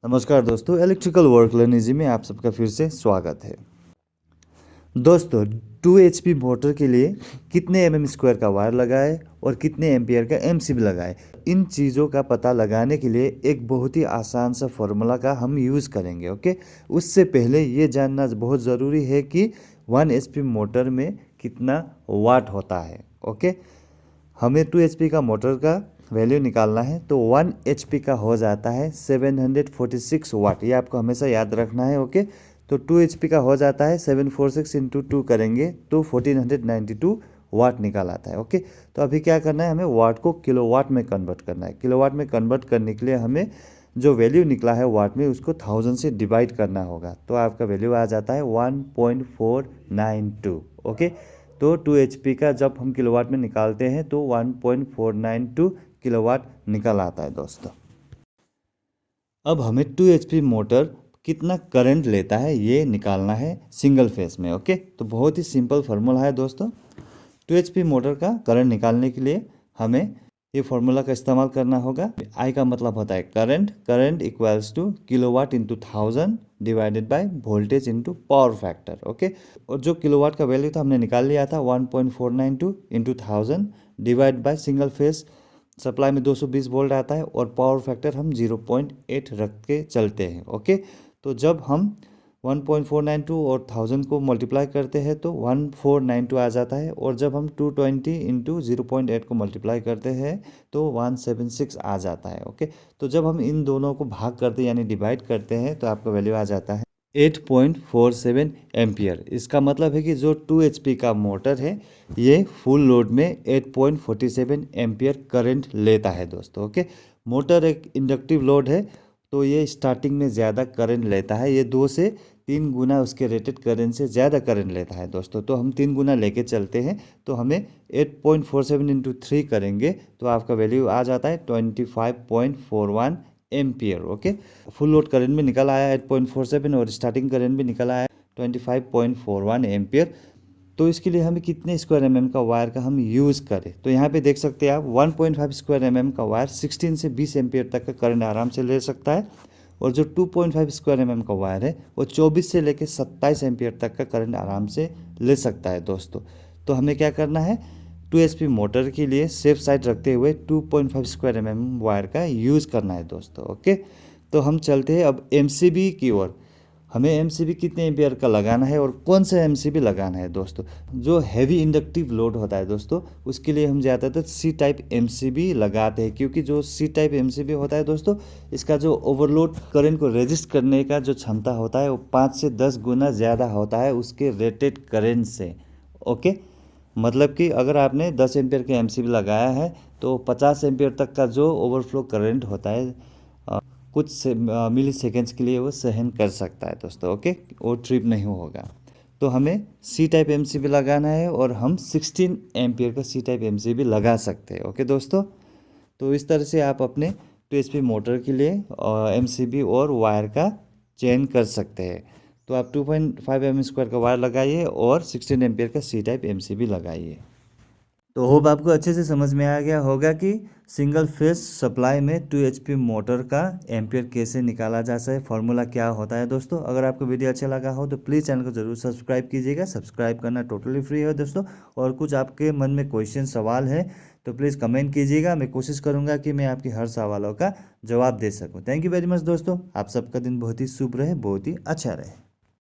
नमस्कार दोस्तों, electrical work learn easy में आप सबका फिर से स्वागत है। दोस्तों 2 HP मोटर के लिए कितने mm² का वायर लगाए और कितने एम्पियर का MCB लगाए, इन चीज़ों का पता लगाने के लिए एक बहुत ही आसान सा फॉर्मूला का हम यूज़ करेंगे। ओके, उससे पहले ये जानना बहुत ज़रूरी है कि 1 HP मोटर में कितना वाट होता है। ओके, हमें 2 HP का मोटर का वैल्यू निकालना है तो 1 HP का हो जाता है 746 वाट। ये आपको हमेशा याद रखना है। ओके, तो 2 HP का हो जाता है 746 इंटू 2 करेंगे तो 1492 वाट निकाल आता है। ओके, तो अभी क्या करना है, हमें वाट को किलोवाट में कन्वर्ट करना है। किलोवाट में कन्वर्ट करने के लिए हमें जो वैल्यू निकला है वाट में उसको 1000 से डिवाइड करना होगा, तो आपका वैल्यू आ जाता है 1.492। ओके, तो 2 HP का जब हम किलोवाट में निकालते हैं तो 1.492 किलोवाट निकल आता है दोस्तों। अब हमें 2 HP मोटर कितना करंट लेता है ये निकालना है सिंगल फेस में। ओके, तो बहुत ही सिंपल फार्मूला है दोस्तों। 2 HP मोटर का करंट निकालने के लिए हमें ये फार्मूला का इस्तेमाल करना होगा। आई का मतलब होता है current, current equals to kilowatt into 1000 divided by voltage into power factor. Okay, और जो किलोवाट का वैल्यू था हमने निकाल लिया था 1.492 into 1000 divide by single phase supply में 220 वोल्ट आता है और पावर फैक्टर हम 0.8 रख के चलते हैं। ओके, तो जब हम 1.492 और 1000 को मल्टीप्लाई करते हैं तो 1492 आ जाता है, और जब हम 220 इंटू 0.8 को मल्टीप्लाई करते हैं तो 176 आ जाता है। ओके, तो जब हम इन दोनों को भाग करते हैं यानी डिवाइड करते हैं तो आपका वैल्यू आ जाता है 8.47 एम्पियर। इसका मतलब है कि जो 2 HP का मोटर है ये फुल लोड में 8.47 एम्पियर करंट लेता है दोस्तों। ओके, मोटर एक इंडक्टिव लोड है तो ये स्टार्टिंग में ज़्यादा करंट लेता है। ये 2 से 3 गुना उसके रेटेड करंट से ज़्यादा करंट लेता है दोस्तों। तो हम 3 गुना लेके चलते हैं तो हमें 8.47 इंटू 3 करेंगे तो आपका वैल्यू आ जाता है 25.41 ampere. Okay, full load current भी निकल आया 8.47 और स्टार्टिंग करंट भी निकल आया 25.41 एम्पियर। तो इसके लिए हमें कितने स्क्वायर mm का वायर का हम यूज़ करें, तो यहाँ पे देख सकते हैं आप 1.5 स्क्वायर mm का वायर 16 से 20 एम्पियर तक का करंट आराम से ले सकता है, और जो 2.5 स्क्वायर mm का वायर है वो 24 से लेकर 27 एम्पियर तक का करंट आराम से ले सकता है दोस्तों। तो हमें क्या करना है, 2 HP मोटर के लिए सेफ साइड रखते हुए 2.5 स्क्वायर mm वायर का यूज़ करना है दोस्तों। ओके, तो हम चलते हैं अब MCB की ओर। हमें MCB कितने एम्पियर का लगाना है और कौन सा MCB लगाना है दोस्तों। जो हैवी इंडक्टिव लोड होता है दोस्तों उसके लिए हम ज़्यादातर C टाइप MCB लगाते हैं, क्योंकि जो C टाइप MCB होता है दोस्तों इसका जो ओवरलोड करंट को रेजिस्ट करने का जो क्षमता होता है वो 5 से 10 गुना ज़्यादा होता है उसके रेटेड करंट से। ओके, मतलब कि अगर आपने 10 एम्पियर के MCB लगाया है तो 50 एम्पियर तक का जो ओवरफ्लो करंट होता है कुछ मिली सेकेंड्स के लिए वो सहन कर सकता है दोस्तों। ओके, वो ट्रिप नहीं होगा। तो हमें C टाइप MCB लगाना है और हम 16 एम्पियर का C टाइप MCB लगा सकते हैं। ओके दोस्तों, तो इस तरह से आप अपने 2 HP मोटर के लिए MCB और वायर का चयन कर सकते हैं। तो आप 2.5 mm² का वायर लगाइए और 16 एम्पियर का C टाइप MCB लगाइए। तो होप आपको अच्छे से समझ में आ गया होगा कि सिंगल फेज सप्लाई में 2 HP मोटर का एम्पियर कैसे निकाला जा सकता है, फार्मूला क्या होता है दोस्तों। अगर आपको वीडियो अच्छा लगा हो तो प्लीज़ चैनल को जरूर सब्सक्राइब कीजिएगा। सब्सक्राइब करना टोटली फ्री है दोस्तों। और कुछ आपके मन में क्वेश्चन सवाल है तो प्लीज़ कमेंट कीजिएगा, मैं कोशिश करूँगा कि मैं आपके हर सवालों का जवाब दे सकूँ। थैंक यू वेरी मच दोस्तों, आप सबका दिन बहुत ही शुभ रहे, बहुत ही अच्छा रहे।